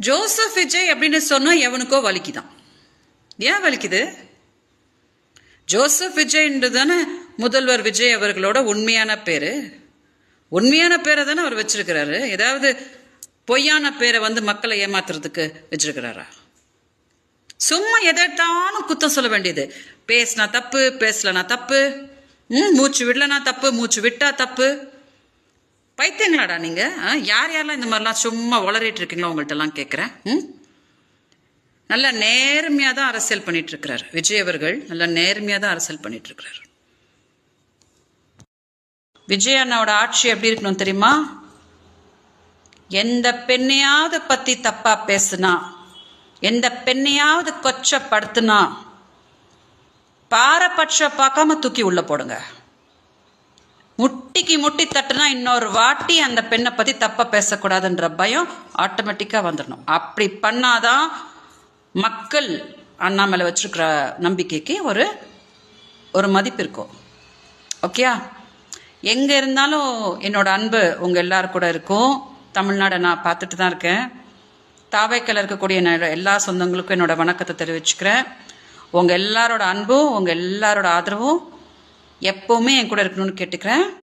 Joseph Vijay அப்படின்னு சொன்னா எவனுக்கோ வலிக்குதான். ஏன் வலிக்குது? ஜோசப் விஜய்ன்றதானே முதல்வர் விஜய் அவர்களோட உண்மையான பேரு. உண்மையான பேரை தானே அவர் வச்சிருக்கிறாரு. ஏதாவது பொய்யான பேரை மக்களை ஏமாத்துறதுக்கு வச்சிருக்கிறாரா? சும்மா எதாட்டாலும் குத்தம் சொல்ல வேண்டியது. பேசினா தப்பு, பேசலனா தப்பு, மூச்சு விடலனா தப்பு, மூச்சு விட்டா தப்பு. பைத்தியங்களாடா நீங்க? யார் யாரெல்லாம் இந்த மாதிரிலாம் சும்மா வளரிட்டு இருக்கீங்களோ உங்கள்கிட்ட எல்லாம் கேட்குறேன். நல்லா நேர்மையாக தான் அரசியல் பண்ணிட்டு இருக்கிறார் விஜய் அவர்கள். நல்லா நேர்மையாக தான் அரசியல் பண்ணிட்டு இருக்கிறார். விஜய் அண்ணாவோட ஆட்சி எப்படி இருக்கணும் தெரியுமா? எந்த பெண்ணையாவது பத்தி தப்பா பேசுனா, எந்த பெண்ணையாவது கொச்சப்படுத்தினா பாரபட்ச பார்க்காம தூக்கி உள்ள போடுங்க. முட்டிக்கு முட்டி தட்டுனா இன்னொரு வாட்டி அந்த பெண்ணை பத்தி தப்பா பேசக்கூடாதுன்ற பயம் ஆட்டோமேட்டிக்கா வந்துடணும். அப்படி பண்ணாதான் மக்கள் அண்ணா மேல வச்சிருக்கிற நம்பிக்கைக்கு ஒரு மதிப்பு இருக்கும். ஓகேயா? எங்க இருந்தாலும் என்னோட அன்பு உங்க எல்லாரும் கூட இருக்கும். தமிழ்நாடை நான் பார்த்துட்டு தான் இருக்கேன். தாவைக்கல் இருக்கக்கூடிய எல்லா சொந்தங்களுக்கும் என்னோட வணக்கத்தை தெரிவிச்சுக்கிறேன். உங்க எல்லாரோட அன்பும் உங்க எல்லாரோட ஆதரவும் எப்பவுமே என் கூட இருக்கணும்னு கேட்டுக்கிறேன்.